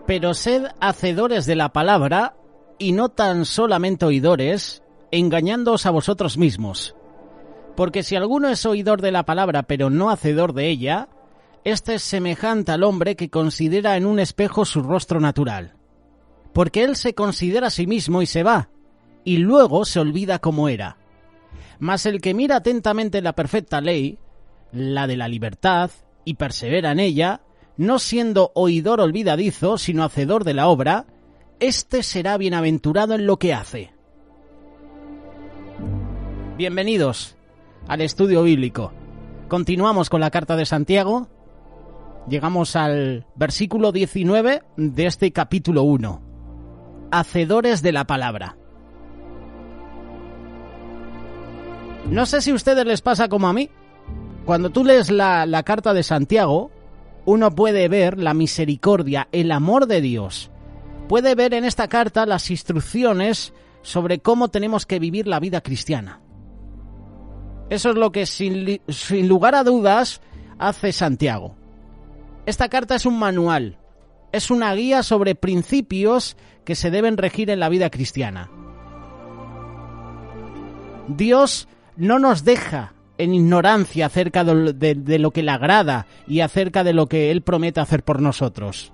Pero sed hacedores de la palabra, y no tan solamente oidores, engañándoos a vosotros mismos. Porque si alguno es oidor de la palabra, pero no hacedor de ella, este es semejante al hombre que considera en un espejo su rostro natural. Porque él se considera a sí mismo y se va, y luego se olvida cómo era. Mas el que mira atentamente la perfecta ley, la de la libertad, y persevera en ella, no siendo oidor olvidadizo, sino hacedor de la obra, éste será bienaventurado en lo que hace. Bienvenidos al estudio bíblico. Continuamos con la carta de Santiago. Llegamos al versículo 19 de este capítulo 1. Hacedores de la palabra. No sé si a ustedes les pasa como a mí. Cuando tú lees la carta de Santiago, uno puede ver la misericordia, el amor de Dios. Puede ver en esta carta las instrucciones sobre cómo tenemos que vivir la vida cristiana. Eso es lo que sin lugar a dudas hace Santiago. Esta carta es un manual, es una guía sobre principios que se deben regir en la vida cristiana. Dios no nos deja en ignorancia acerca de lo que le agrada y acerca de lo que Él promete hacer por nosotros.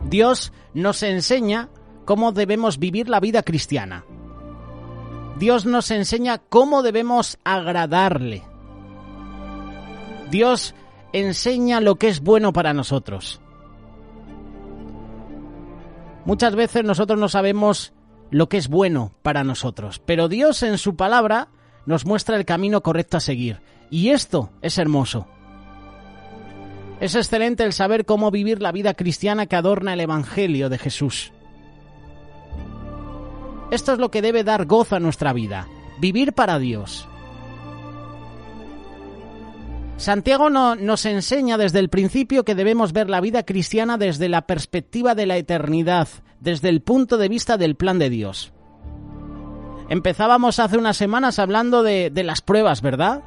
Dios nos enseña cómo debemos vivir la vida cristiana. Dios nos enseña cómo debemos agradarle. Dios enseña lo que es bueno para nosotros. Muchas veces nosotros no sabemos lo que es bueno para nosotros, pero Dios en su palabra nos muestra el camino correcto a seguir. Y esto es hermoso. Es excelente el saber cómo vivir la vida cristiana que adorna el Evangelio de Jesús. Esto es lo que debe dar gozo a nuestra vida, vivir para Dios. Santiago nos enseña desde el principio que debemos ver la vida cristiana desde la perspectiva de la eternidad, desde el punto de vista del plan de Dios. Empezábamos hace unas semanas hablando de las pruebas, ¿verdad?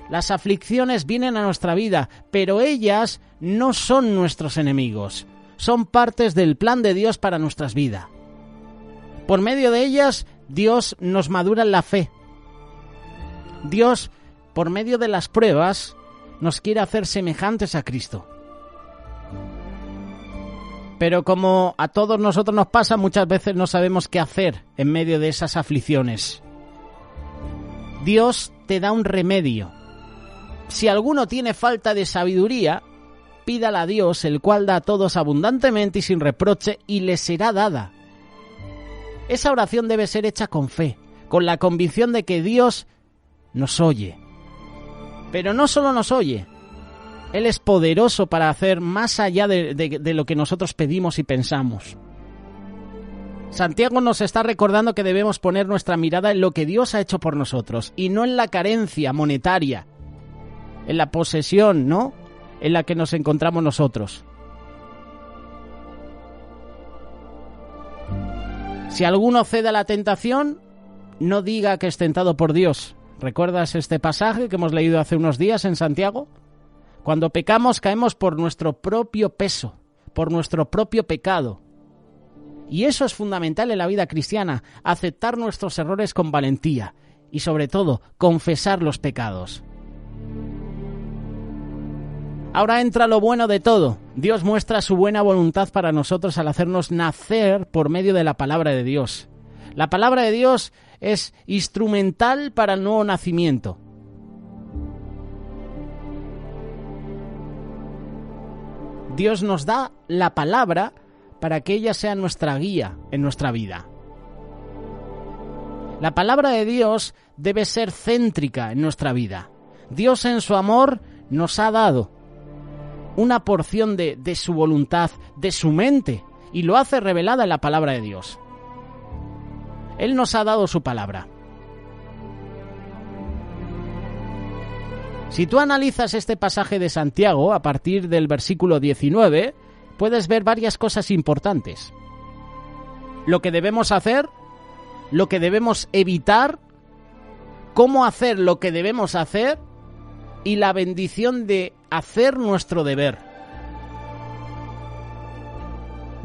Las aflicciones vienen a nuestra vida, pero ellas no son nuestros enemigos. Son partes del plan de Dios para nuestras vidas. Por medio de ellas, Dios nos madura en la fe. Dios, por medio de las pruebas, nos quiere hacer semejantes a Cristo. Pero como a todos nosotros nos pasa, muchas veces no sabemos qué hacer en medio de esas aflicciones. Dios te da un remedio. Si alguno tiene falta de sabiduría, pídala a Dios, el cual da a todos abundantemente y sin reproche, y le será dada. Esa oración debe ser hecha con fe, con la convicción de que Dios nos oye. Pero no solo nos oye, Él es poderoso para hacer más allá de lo que nosotros pedimos y pensamos. Santiago nos está recordando que debemos poner nuestra mirada en lo que Dios ha hecho por nosotros y no en la carencia monetaria, en la posesión, ¿no?, en la que nos encontramos nosotros. Si alguno cede a la tentación, no diga que es tentado por Dios. ¿Recuerdas este pasaje que hemos leído hace unos días en Santiago? Cuando pecamos, caemos por nuestro propio peso, por nuestro propio pecado. Y eso es fundamental en la vida cristiana, aceptar nuestros errores con valentía y, sobre todo, confesar los pecados. Ahora entra lo bueno de todo. Dios muestra su buena voluntad para nosotros al hacernos nacer por medio de la palabra de Dios. La palabra de Dios es instrumental para el nuevo nacimiento. Dios nos da la palabra para que ella sea nuestra guía en nuestra vida. La palabra de Dios debe ser céntrica en nuestra vida. Dios en su amor nos ha dado una porción de su voluntad, de su mente, y lo hace revelada en la palabra de Dios. Él nos ha dado su palabra. Si tú analizas este pasaje de Santiago a partir del versículo 19, puedes ver varias cosas importantes. Lo que debemos hacer, lo que debemos evitar, cómo hacer lo que debemos hacer y la bendición de hacer nuestro deber.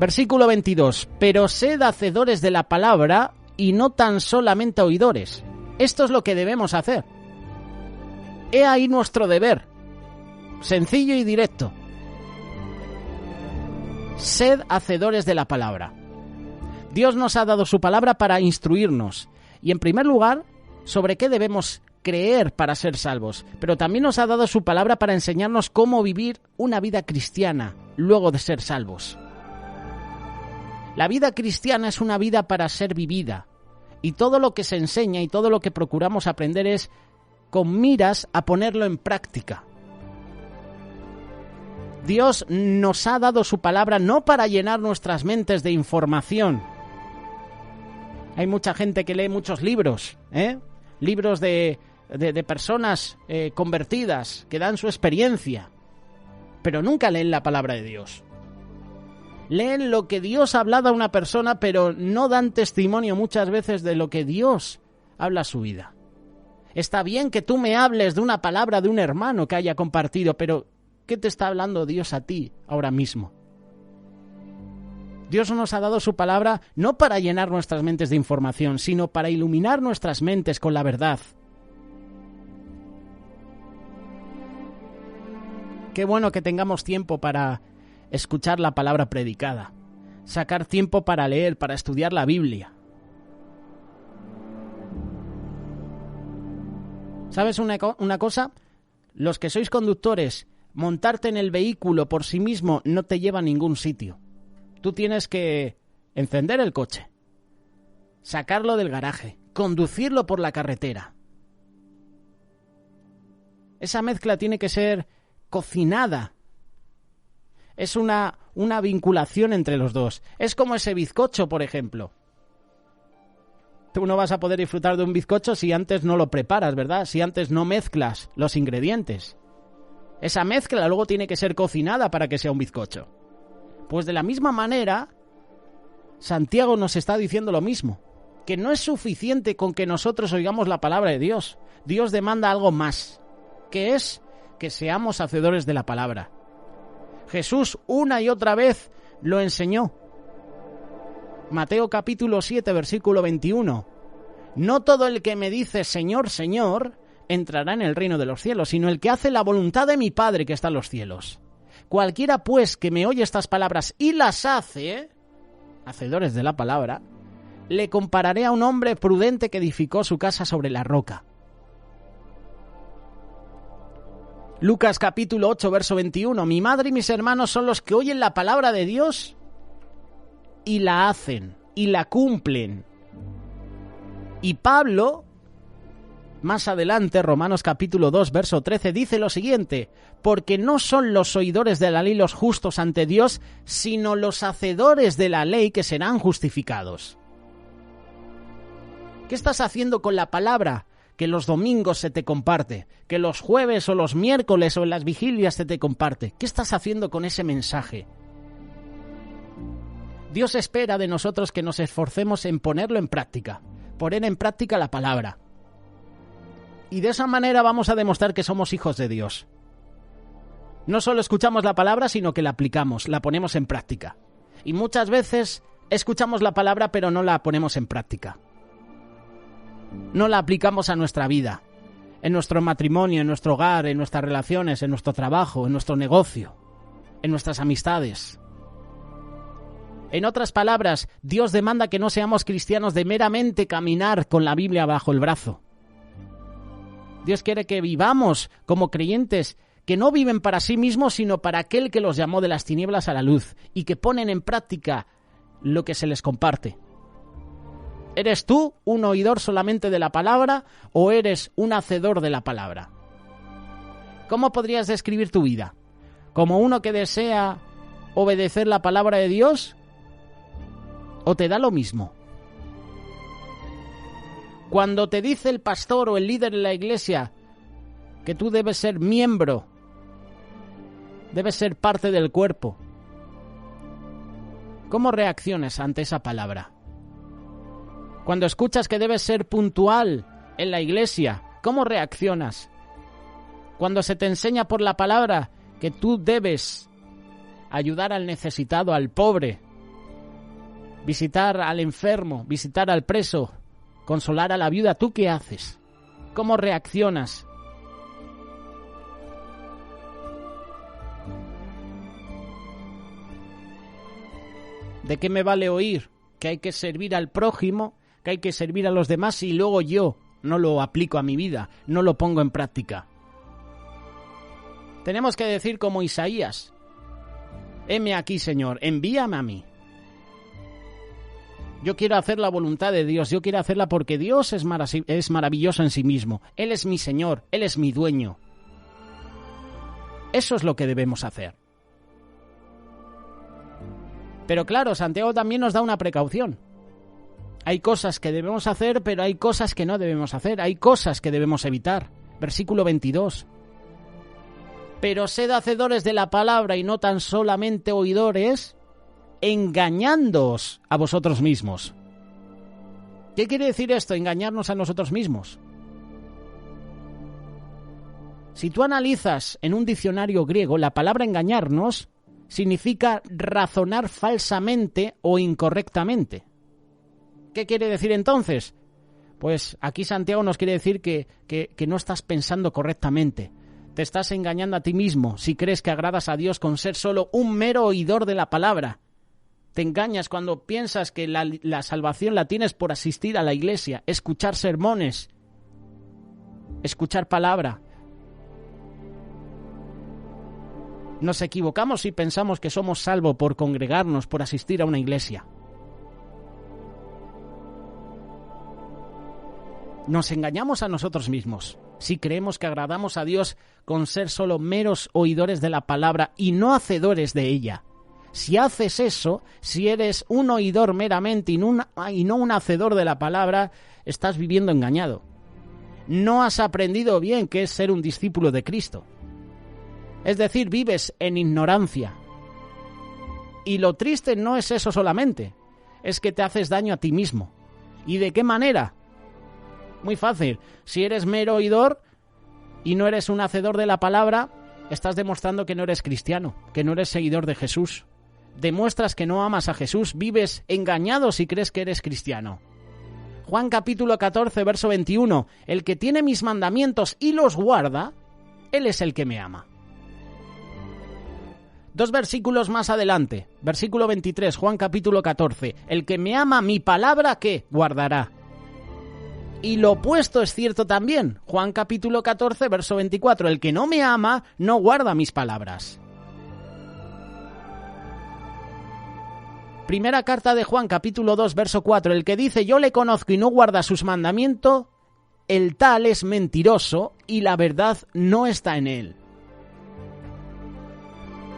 Versículo 22. Pero sed hacedores de la palabra y no tan solamente oidores. Esto es lo que debemos hacer. He ahí nuestro deber. Sencillo y directo. Sed hacedores de la palabra. Dios nos ha dado su palabra para instruirnos. Y en primer lugar, sobre qué debemos creer para ser salvos. Pero también nos ha dado su palabra para enseñarnos cómo vivir una vida cristiana luego de ser salvos. La vida cristiana es una vida para ser vivida. Y todo lo que se enseña y todo lo que procuramos aprender es con miras a ponerlo en práctica. Dios nos ha dado su palabra no para llenar nuestras mentes de información. Hay mucha gente que lee muchos libros, libros de personas convertidas que dan su experiencia, pero nunca leen la palabra de Dios. Leen lo que Dios ha hablado a una persona, pero no dan testimonio muchas veces de lo que Dios habla a su vida. Está bien que tú me hables de una palabra de un hermano que haya compartido, pero ¿qué te está hablando Dios a ti ahora mismo? Dios nos ha dado su palabra no para llenar nuestras mentes de información, sino para iluminar nuestras mentes con la verdad. Qué bueno que tengamos tiempo para escuchar la palabra predicada, sacar tiempo para leer, para estudiar la Biblia. ¿Sabes una cosa? Los que sois conductores, montarte en el vehículo por sí mismo no te lleva a ningún sitio. Tú tienes que encender el coche, sacarlo del garaje, conducirlo por la carretera. Esa mezcla tiene que ser cocinada. Es una vinculación entre los dos. Es como ese bizcocho, por ejemplo. Tú no vas a poder disfrutar de un bizcocho si antes no lo preparas, ¿verdad? Si antes no mezclas los ingredientes. Esa mezcla luego tiene que ser cocinada para que sea un bizcocho. Pues de la misma manera, Santiago nos está diciendo lo mismo, que no es suficiente con que nosotros oigamos la palabra de Dios. Dios demanda algo más, que es que seamos hacedores de la palabra. Jesús una y otra vez lo enseñó. Mateo capítulo 7, versículo 21. No todo el que me dice Señor, Señor, entrará en el reino de los cielos, sino el que hace la voluntad de mi Padre que está en los cielos. Cualquiera, pues, que me oye estas palabras y las hace, hacedores de la palabra, le compararé a un hombre prudente que edificó su casa sobre la roca. Lucas capítulo 8, verso 21. Mi madre y mis hermanos son los que oyen la palabra de Dios y la hacen, y la cumplen. Y Pablo, más adelante, Romanos capítulo 2, verso 13, dice lo siguiente: porque no son los oidores de la ley los justos ante Dios, sino los hacedores de la ley que serán justificados. ¿Qué estás haciendo con la palabra que los domingos se te comparte, que los jueves o los miércoles o en las vigilias se te comparte? ¿Qué estás haciendo con ese mensaje? Dios espera de nosotros que nos esforcemos en ponerlo en práctica, poner en práctica la palabra. Y de esa manera vamos a demostrar que somos hijos de Dios. No solo escuchamos la palabra, sino que la aplicamos, la ponemos en práctica. Y muchas veces escuchamos la palabra, pero no la ponemos en práctica. No la aplicamos a nuestra vida, en nuestro matrimonio, en nuestro hogar, en nuestras relaciones, en nuestro trabajo, en nuestro negocio, en nuestras amistades. En otras palabras, Dios demanda que no seamos cristianos de meramente caminar con la Biblia bajo el brazo. Dios quiere que vivamos como creyentes que no viven para sí mismos, sino para aquel que los llamó de las tinieblas a la luz y que ponen en práctica lo que se les comparte. ¿Eres tú un oidor solamente de la palabra o eres un hacedor de la palabra? ¿Cómo podrías describir tu vida? ¿Como uno que desea obedecer la palabra de Dios? ¿O te da lo mismo? Cuando te dice el pastor o el líder en la iglesia que tú debes ser miembro, debes ser parte del cuerpo, ¿cómo reaccionas ante esa palabra? Cuando escuchas que debes ser puntual en la iglesia, ¿cómo reaccionas? Cuando se te enseña por la palabra que tú debes ayudar al necesitado, al pobre, visitar al enfermo, visitar al preso, consolar a la viuda. ¿Tú qué haces? ¿Cómo reaccionas? ¿De qué me vale oír que hay que servir al prójimo, que hay que servir a los demás si luego yo no lo aplico a mi vida, no lo pongo en práctica? Tenemos que decir como Isaías: heme aquí, Señor, envíame a mí. Yo quiero hacer la voluntad de Dios, yo quiero hacerla porque Dios es maravilloso en sí mismo. Él es mi Señor, Él es mi dueño. Eso es lo que debemos hacer. Pero claro, Santiago también nos da una precaución. Hay cosas que debemos hacer, pero hay cosas que no debemos hacer. Hay cosas que debemos evitar. Versículo 22. Pero sed hacedores de la palabra y no tan solamente oidores, engañándoos a vosotros mismos. ¿Qué quiere decir esto? Engañarnos a nosotros mismos. Si tú analizas en un diccionario griego, la palabra engañarnos significa razonar falsamente o incorrectamente. ¿Qué quiere decir entonces? Pues aquí Santiago nos quiere decir que no estás pensando correctamente. Te estás engañando a ti mismo si crees que agradas a Dios con ser solo un mero oidor de la palabra. Te engañas cuando piensas que la salvación la tienes por asistir a la iglesia, escuchar sermones, escuchar palabra. Nos equivocamos si pensamos que somos salvos por congregarnos, por asistir a una iglesia. Nos engañamos a nosotros mismos si creemos que agradamos a Dios con ser solo meros oidores de la palabra y no hacedores de ella. Si haces eso, si eres un oidor meramente y no un hacedor de la palabra, estás viviendo engañado. No has aprendido bien qué es ser un discípulo de Cristo. Es decir, vives en ignorancia. Y lo triste no es eso solamente, es que te haces daño a ti mismo. ¿Y de qué manera? Muy fácil. Si eres mero oidor y no eres un hacedor de la palabra, estás demostrando que no eres cristiano, que no eres seguidor de Jesús. Demuestras que no amas a Jesús, vives engañado si crees que eres cristiano. Juan capítulo 14, verso 21. El que tiene mis mandamientos y los guarda, él es el que me ama. 2 versículos más adelante, versículo 23, Juan capítulo 14. El que me ama, mi palabra, ¿qué? Guardará. Y lo opuesto es cierto también. Juan capítulo 14, verso 24. El que no me ama, no guarda mis palabras. Primera carta de Juan, capítulo 2, verso 4. El que dice yo le conozco y no guarda sus mandamientos, el tal es mentiroso y la verdad no está en él.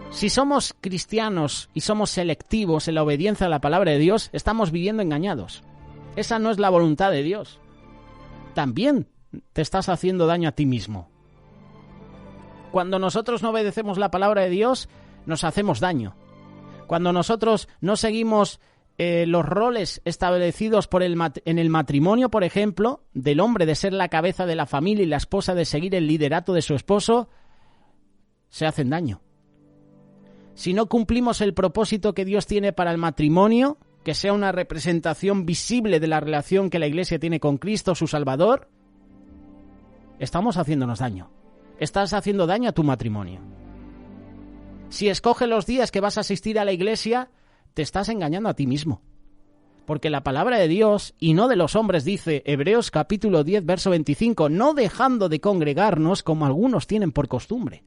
Si somos cristianos y somos selectivos en la obediencia a la palabra de Dios, estamos viviendo engañados. Esa no es la voluntad de Dios. También te estás haciendo daño a ti mismo. Cuando nosotros no obedecemos la palabra de Dios, nos hacemos daño. Cuando nosotros no seguimos los roles establecidos en el matrimonio, por ejemplo, del hombre de ser la cabeza de la familia y la esposa de seguir el liderato de su esposo, se hacen daño. Si no cumplimos el propósito que Dios tiene para el matrimonio, que sea una representación visible de la relación que la Iglesia tiene con Cristo, su Salvador, estamos haciéndonos daño. Estás haciendo daño a tu matrimonio. Si escoges los días que vas a asistir a la iglesia, te estás engañando a ti mismo. Porque la palabra de Dios, y no de los hombres, dice Hebreos capítulo 10, verso 25, no dejando de congregarnos como algunos tienen por costumbre.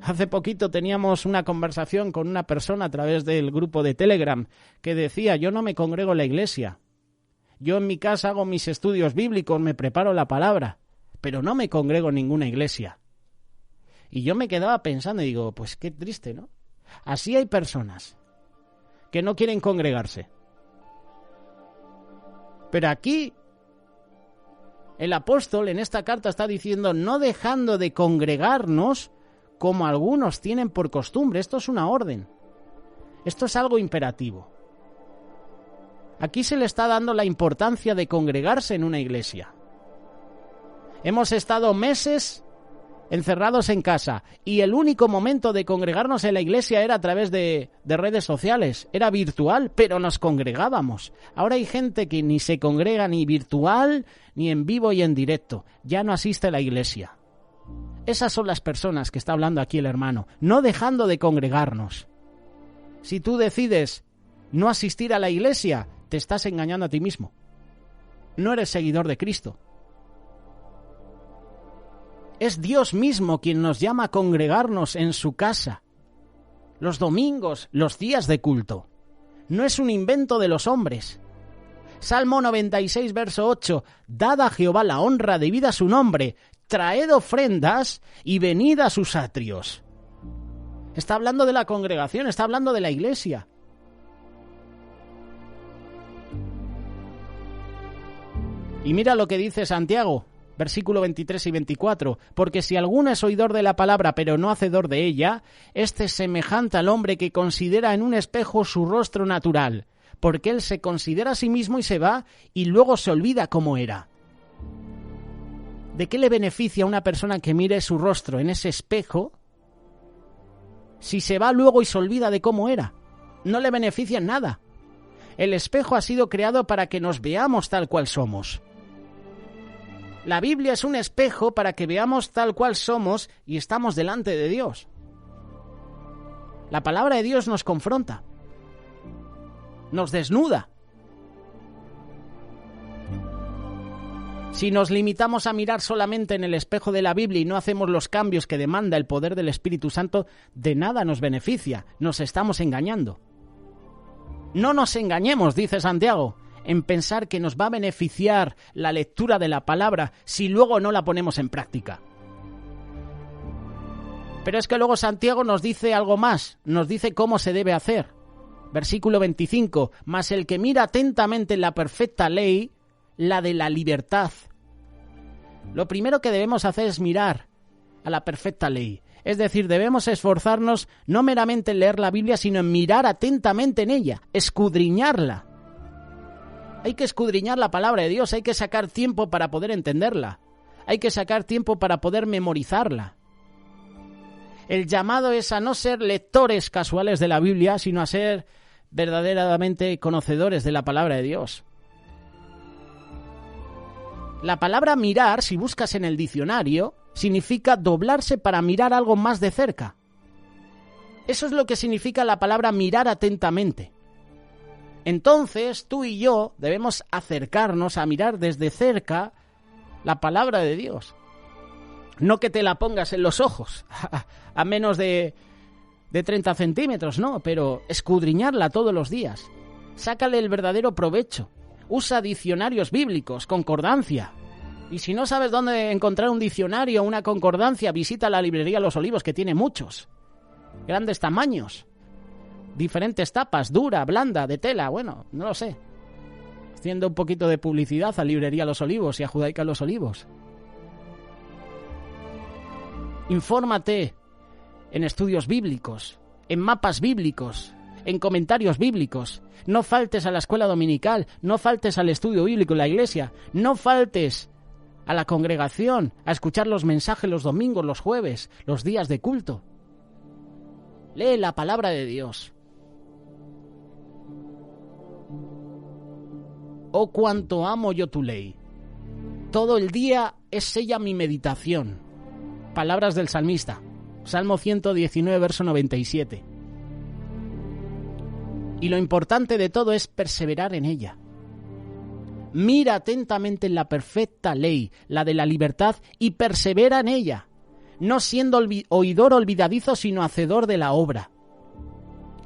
Hace poquito teníamos una conversación con una persona a través del grupo de Telegram que decía, yo no me congrego en la iglesia. Yo en mi casa hago mis estudios bíblicos, me preparo la palabra, pero no me congrego en ninguna iglesia. Y yo me quedaba pensando y digo, pues qué triste, ¿no? Así hay personas que no quieren congregarse. Pero aquí el apóstol en esta carta está diciendo, no dejando de congregarnos como algunos tienen por costumbre. Esto es una orden. Esto es algo imperativo. Aquí se le está dando la importancia de congregarse en una iglesia. Hemos estado meses encerrados en casa, y el único momento de congregarnos en la iglesia era a través de redes sociales, era virtual, pero nos congregábamos. Ahora hay gente que ni se congrega ni virtual, ni en vivo y en directo, ya no asiste a la iglesia. Esas son las personas que está hablando aquí el hermano, no dejando de congregarnos. Si tú decides no asistir a la iglesia, te estás engañando a ti mismo. No eres seguidor de Cristo. Es Dios mismo quien nos llama a congregarnos en su casa, los domingos, los días de culto. No es un invento de los hombres. Salmo 96, verso 8. Dad a Jehová la honra debida a su nombre, traed ofrendas y venid a sus atrios. Está hablando de la congregación, está hablando de la iglesia. Y mira lo que dice Santiago, versículo 23 y 24. Porque si alguno es oidor de la palabra, pero no hacedor de ella, este es semejante al hombre que considera en un espejo su rostro natural, porque él se considera a sí mismo y se va, y luego se olvida cómo era. ¿De qué le beneficia a una persona que mire su rostro en ese espejo si se va luego y se olvida de cómo era? No le beneficia en nada. El espejo ha sido creado para que nos veamos tal cual somos. La Biblia es un espejo para que veamos tal cual somos y estamos delante de Dios. La palabra de Dios nos confronta, nos desnuda. Si nos limitamos a mirar solamente en el espejo de la Biblia y no hacemos los cambios que demanda el poder del Espíritu Santo, de nada nos beneficia, nos estamos engañando. No nos engañemos, dice Santiago, en pensar que nos va a beneficiar la lectura de la palabra si luego no la ponemos en práctica. Pero es que luego Santiago nos dice algo más, nos dice cómo se debe hacer. Versículo 25, mas el que mira atentamente en la perfecta ley, la de la libertad. Lo primero que debemos hacer es mirar a la perfecta ley. Es decir, debemos esforzarnos no meramente en leer la Biblia, sino en mirar atentamente en ella, escudriñarla. Hay que escudriñar la palabra de Dios, hay que sacar tiempo para poder entenderla, hay que sacar tiempo para poder memorizarla. El llamado es a no ser lectores casuales de la Biblia, sino a ser verdaderamente conocedores de la palabra de Dios. La palabra mirar, si buscas en el diccionario, significa doblarse para mirar algo más de cerca. Eso es lo que significa la palabra mirar atentamente. Entonces, tú y yo debemos acercarnos a mirar desde cerca la palabra de Dios. No que te la pongas en los ojos, a menos de 30 centímetros, no, pero escudriñarla todos los días. Sácale el verdadero provecho. Usa diccionarios bíblicos, concordancia. Y si no sabes dónde encontrar un diccionario o una concordancia, visita la librería Los Olivos, que tiene muchos. Grandes tamaños. Diferentes tapas, dura, blanda, de tela, bueno, no lo sé. Haciendo un poquito de publicidad a Librería Los Olivos y a Judaica Los Olivos. Infórmate en estudios bíblicos, en mapas bíblicos, en comentarios bíblicos. No faltes a la escuela dominical, no faltes al estudio bíblico en la iglesia, no faltes a la congregación, a escuchar los mensajes los domingos, los jueves, los días de culto. Lee la palabra de Dios. Oh, cuánto amo yo tu ley. Todo el día es ella mi meditación. Palabras del salmista. Salmo 119, verso 97. Y lo importante de todo es perseverar en ella. Mira atentamente en la perfecta ley, la de la libertad, y persevera en ella, no siendo oidor olvidadizo, sino hacedor de la obra.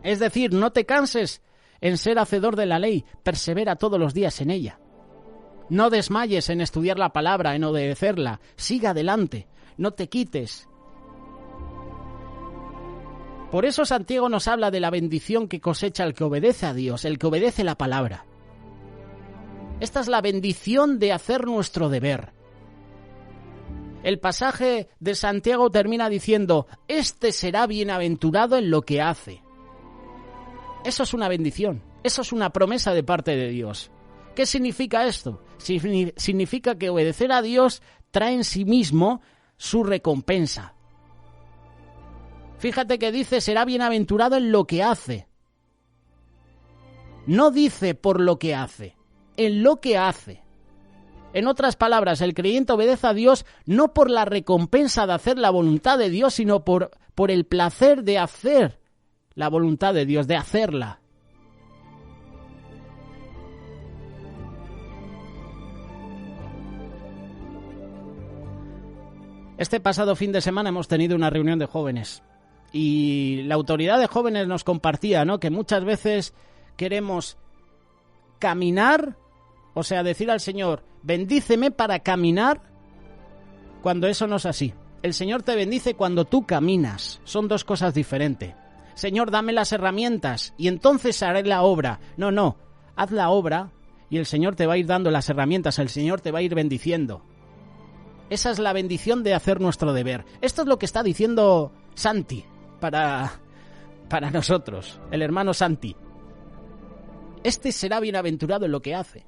Es decir, no te canses en ser hacedor de la ley, persevera todos los días en ella. No desmayes en estudiar la palabra, en obedecerla, siga adelante, no te quites. Por eso Santiago nos habla de la bendición que cosecha el que obedece a Dios, el que obedece la palabra. Esta es la bendición de hacer nuestro deber. El pasaje de Santiago termina diciendo, este será bienaventurado en lo que hace. Eso es una bendición, eso es una promesa de parte de Dios. ¿Qué significa esto? Significa que obedecer a Dios trae en sí mismo su recompensa. Fíjate que dice, será bienaventurado en lo que hace. No dice por lo que hace, en lo que hace. En otras palabras, el creyente obedece a Dios no por la recompensa de hacer la voluntad de Dios, sino por el placer de hacer la voluntad de Dios, de hacerla. Este pasado fin de semana hemos tenido una reunión de jóvenes y la autoridad de jóvenes nos compartía, ¿no?, que muchas veces queremos caminar, o sea, decir al Señor, bendíceme para caminar, cuando eso no es así. El Señor te bendice cuando tú caminas, son dos cosas diferentes. Señor, dame las herramientas y entonces haré la obra. No, haz la obra y el Señor te va a ir dando las herramientas, el Señor te va a ir bendiciendo. Esa es la bendición de hacer nuestro deber. Esto es lo que está diciendo Santi para nosotros, el hermano Santi. Este será bienaventurado en lo que hace.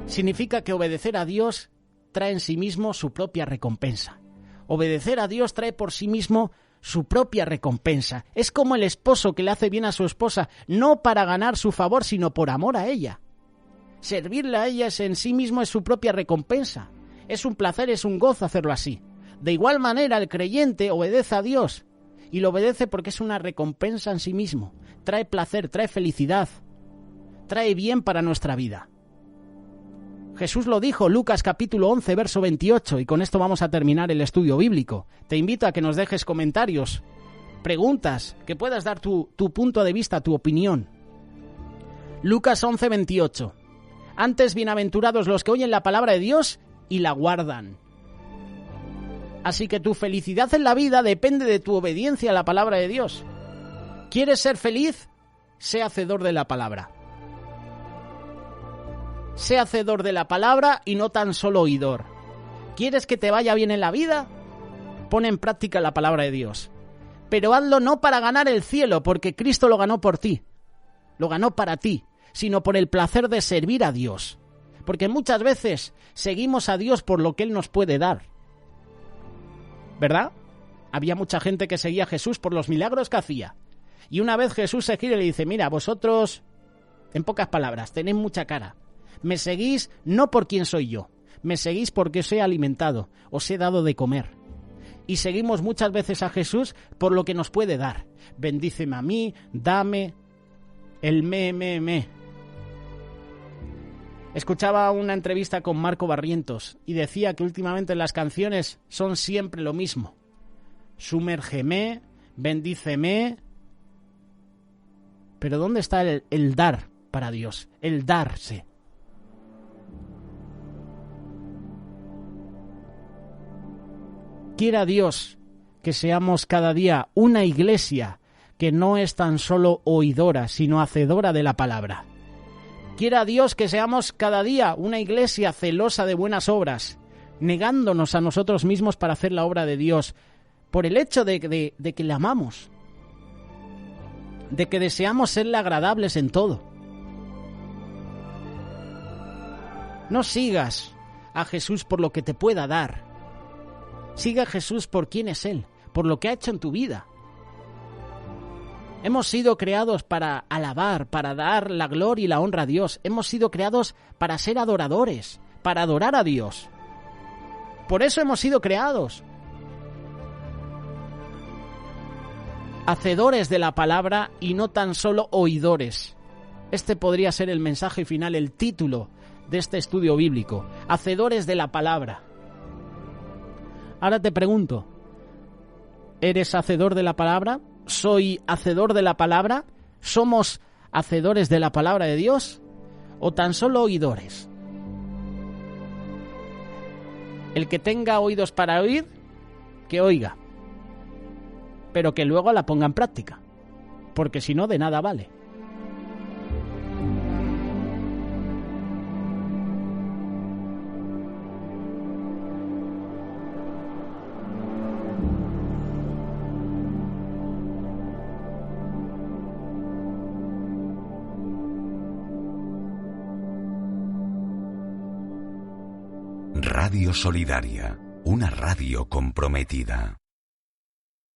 Significa que obedecer a Dios trae en sí mismo su propia recompensa. Obedecer a Dios trae por sí mismo su propia recompensa. Es como el esposo que le hace bien a su esposa, no para ganar su favor, sino por amor a ella. Servirle a ella en sí mismo es su propia recompensa. Es un placer, es un gozo hacerlo así. De igual manera, el creyente obedece a Dios y lo obedece porque es una recompensa en sí mismo. Trae placer, trae felicidad, trae bien para nuestra vida. Jesús lo dijo, Lucas capítulo 11, verso 28, y con esto vamos a terminar el estudio bíblico. Te invito a que nos dejes comentarios, preguntas, que puedas dar tu punto de vista, tu opinión. Lucas 11, 28. Antes, bienaventurados los que oyen la palabra de Dios y la guardan. Así que tu felicidad en la vida depende de tu obediencia a la palabra de Dios. ¿Quieres ser feliz? Sé hacedor de la palabra. Sé hacedor de la palabra y no tan solo oidor. ¿Quieres que te vaya bien en la vida? Pon en práctica la palabra de Dios. Pero hazlo no para ganar el cielo, porque Cristo lo ganó por ti. Lo ganó para ti, sino por el placer de servir a Dios. Porque muchas veces seguimos a Dios por lo que Él nos puede dar. ¿Verdad? Había mucha gente que seguía a Jesús por los milagros que hacía. Y una vez Jesús se gira y le dice, mira, vosotros, en pocas palabras, tenéis mucha cara. Me seguís no por quién soy yo, me seguís porque os he alimentado, os he dado de comer. Y seguimos muchas veces a Jesús por lo que nos puede dar. Bendíceme a mí, dame, el me. Escuchaba una entrevista con Marco Barrientos y decía que últimamente las canciones son siempre lo mismo. Sumérgeme, bendíceme. Pero ¿dónde está el dar para Dios? El darse. Quiera Dios que seamos cada día una iglesia que no es tan solo oidora, sino hacedora de la palabra. Quiera Dios que seamos cada día una iglesia celosa de buenas obras, negándonos a nosotros mismos para hacer la obra de Dios, por el hecho de que le amamos, de que deseamos serle agradables en todo. No sigas a Jesús por lo que te pueda dar. Sigue a Jesús por quién es Él, por lo que ha hecho en tu vida. Hemos sido creados para alabar, para dar la gloria y la honra a Dios. Hemos sido creados para ser adoradores, para adorar a Dios. Por eso hemos sido creados. Hacedores de la palabra y no tan solo oidores. Este podría ser el mensaje final, el título de este estudio bíblico. Hacedores de la palabra. Ahora te pregunto, ¿eres hacedor de la palabra? ¿Soy hacedor de la palabra? ¿Somos hacedores de la palabra de Dios? ¿O tan solo oidores? El que tenga oídos para oír, que oiga, pero que luego la ponga en práctica, porque si no, de nada vale. Radio Solidaria, una radio comprometida.